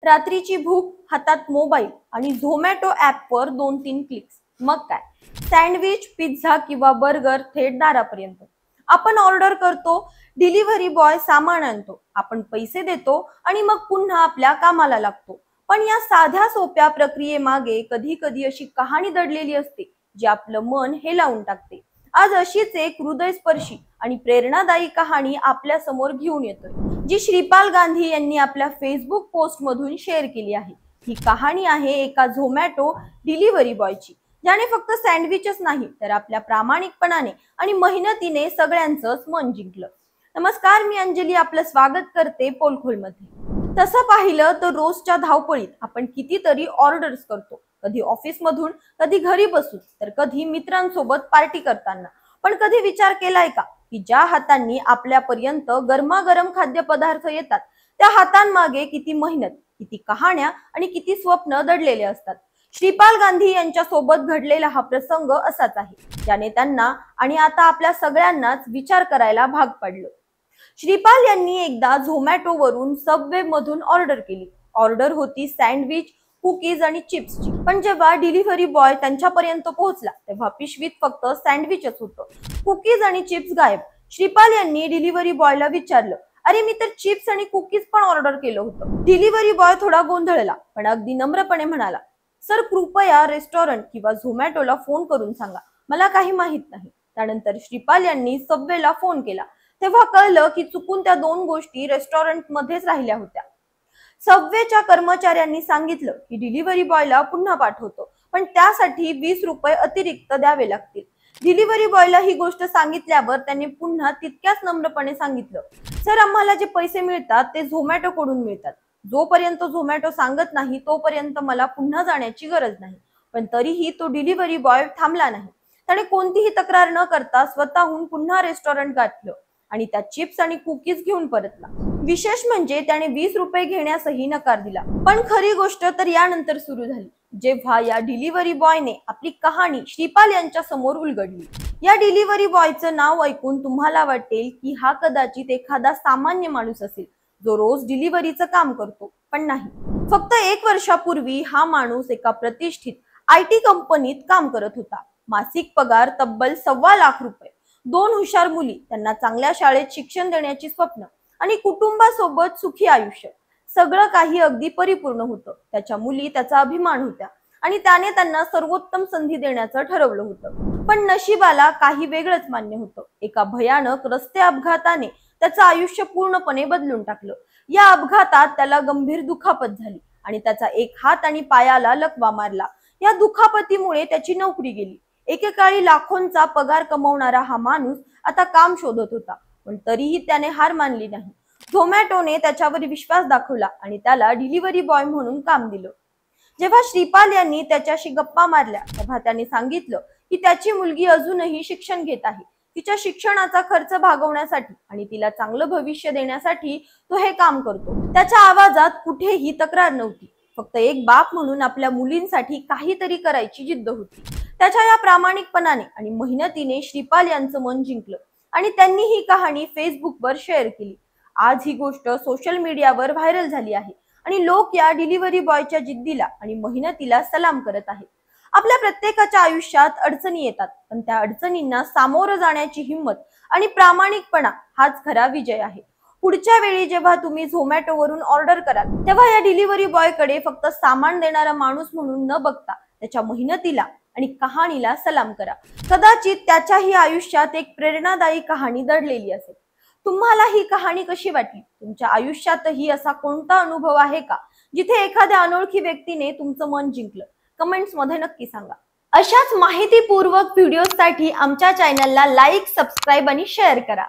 रात्रीची भूक, हातात मोबाईल आणि झोमॅटो ॲपवर 2-3 क्लिक्स. मग काय, सँडविच, पिझ्झा किंवा बर्गर थेट दारापर्यंत. आपण ऑर्डर करतो, डिलिव्हरी बॉय सामान आणतो, आपण पैसे देतो आणि मग पुन्हा आपल्या कामाला लागतो. पण या साध्या सोप्या प्रक्रियेमागे कधी कधी अशी कहाणी दडलेली असते जी आपलं मन हेलावून टाकते. आज अशीच एक हृदयस्पर्शी आणि प्रेरणादायी कहाणी आपल्या समोर घेऊन येतोय, जी श्रीपाल गांधी यांनी आपल्या फेसबुक पोस्ट मधून शेअर केली आहे. ही कहाणी आहे एका झोमॅटो डिलिव्हरी बॉयची, ज्याने फक्त सँडविचच नाही तर आपल्या प्रामाणिकपणाने आणि मेहनतीने सगळ्यांचंच मन जिंकलं. नमस्कार, मी अंजली आपलं स्वागत करते पोलखोलमध्ये. तसं पाहिलं तर रोजच्या धावपळीत आपण कितीतरी ऑर्डर्स करतो, कधी ऑफिस मधून, कधी घरी बसून, तर कधी मित्रांसोबत पार्टी करताना. पण कधी विचार केलाय का की ज्या हातांनी आपल्यापर्यंत गरमागरम खाद्यपदार्थ येतात त्या हातांमागे किती मेहनत, किती कहाण्या आणि किती स्वप्न दडलेले असतात. श्रीपाल गांधी यांच्या सोबत घडलेला हा प्रसंग असाच आहे, ज्याने त्यांना आणि आता आपल्या सगळ्यांनाच विचार करायला भाग पाडलं. श्रीपाल यांनी एकदा झोमॅटो वरून सबवे मधून ऑर्डर केली. ऑर्डर होती सँडविच, कुकीज आणि चिप्सची. पण जेव्हा डिलिव्हरी बॉय त्यांच्यापर्यंत पोहोचला तेव्हा पिशवीत फक्त सँडविचच होतं, कुकीज आणि चिप्स गायब. श्रीपाल यांनी डिलिव्हरी बॉयला विचारलं, अरे मी तर चिप्स आणि कुकीज पण ऑर्डर केलं होतं. डिलिव्हरी बॉय थोडा गोंधळला पण अगदी नम्रपणे म्हणाला, सर कृपया रेस्टॉरंट किंवा झोमॅटोला फोन करून सांगा, मला काही माहित नाही. त्यानंतर श्रीपाल यांनी सबवेला फोन केला. तेव्हा कळलं की चुकून त्या दोन गोष्टी रेस्टॉरंट मध्येच राहिल्या होत्या. सबवेच्या कर्मचाऱ्यांनी सांगितलं की डिलिव्हरी बॉयला पुन्हा पाठवतो, पण त्यासाठी 20 रुपये अतिरिक्त द्यावे लागतील. डिलिव्हरी बॉयला ही गोष्ट सांगितल्यावर त्यांनी पुन्हा तितक्याच नम्रपणे सांगितलं, सर आम्हाला जे पैसे मिळतात ते झोमॅटो कडून मिळतात. जोपर्यंत झोमॅटो सांगत नाही तोपर्यंत मला पुन्हा जाण्याची गरज नाही. पण तरीही तो डिलिव्हरी बॉय थांबला नाही. त्याने कोणतीही तक्रार न करता स्वतःहून पुन्हा रेस्टॉरंट गाठलं आणि त्या चिप्स आणि कुकीज घेऊन परतला. विशेष म्हणजे त्याने 20 रुपये घेण्यासही नकार दिला. पण खरी गोष्ट तर यानंतर सुरू झाली, जेव्हा या डिलिव्हरी बॉयने आपली कहाणी श्रीपाल यांच्या समोर उलगडली. या डिलिव्हरी बॉयचं नाव ऐकून तुम्हाला वाटेल की हा कदाचित एखादा सामान्य माणूस असेल जो रोज डिलिव्हरीचं काम करतो, पण नाही. फक्त 1 वर्षापूर्वी हा माणूस एका प्रतिष्ठित IT कंपनीत काम करत होता. मासिक पगार तब्बल 1.25 लाख रुपये, 2 हुशार मुली, त्यांना चांगल्या शाळेत शिक्षण देण्याची स्वप्न आणि कुटुंबासोबत सुखी आयुष्य. सगळं काही अगदी परिपूर्ण होतं. त्याच्या मुली त्याचा अभिमान होत्या आणि त्याने त्यांना सर्वोत्तम संधी देण्याचं ठरवलं होतं. पण नशिबाला काही वेगळंच मान्य होतं. एका भयानक रस्ते अपघाताने त्याचं आयुष्य पूर्णपणे बदलून टाकलं. या अपघातात त्याला गंभीर दुखापत झाली आणि त्याचा एक हात आणि पायाला लकवा मारला. या दुखापतीमुळे त्याची नोकरी गेली. एकेकाळी लाखोंचा पगार कमवणारा हा माणूस आता काम शोधत होता, पण तरीही त्याने हार मानली नाही. झोमॅटोने त्याच्यावर विश्वास दाखवला आणि त्याला डिलिव्हरी बॉय म्हणून काम दिलं. जेव्हा श्रीपाल यांनी त्याच्याशी गप्पा मारल्या तेव्हा त्याने सांगितलं की त्याची मुलगी अजूनही शिक्षण घेत आहे. तिच्या शिक्षणाचा खर्च भागवण्यासाठी आणि तिला चांगलं भविष्य देण्यासाठी तो हे काम करतो. त्याच्या आवाजात कुठेही तक्रार नव्हती, फक्त एक बाप म्हणून आपल्या मुलींसाठी काहीतरी करायची जिद्द होती. त्याच्या या प्रामाणिकपणाने आणि मेहनतीने श्रीपाल यांचं मन जिंकलं आणि त्यांनी ही कहाणी फेसबुकवर शेअर केली. आज ही गोष्ट सोशल मीडियावर व्हायरल झाली आहे आणि लोक या डिलिव्हरी बॉयच्या जिद्दीला आणि मेहनतीला सलाम करत आहेत. आपल्या प्रत्येकाच्या आयुष्यात अडचणी येतात, पण त्या अडचणींना सामोरं जाण्याची हिंमत आणि प्रामाणिकपणा हाच खरा विजय आहे. पुढच्या वेळी जेव्हा तुम्ही झोमॅटोवरून ऑर्डर कराल तेव्हा या डिलिव्हरी बॉयकडे फक्त सामान देणारा माणूस म्हणून न बघता त्याच्या मेहनतीला आणि कहाणीला सलाम करा. कदाचित त्याच्याही आयुष्यात एक प्रेरणादायी कहाणी दडलेली असेल. तुम्हाला ही कहाणी कशी वाटली? तुमच्या आयुष्यातही असा कोणता अनुभव आहे का जिथे एखाद्या अनोळखी व्यक्तीने तुमचं मन जिंकलं? कमेंट्स मध्ये नक्की सांगा. अशाच माहितीपूर्वक व्हिडिओसाठी आमच्या चॅनलला लाईक, सबस्क्राईब आणि शेअर करा.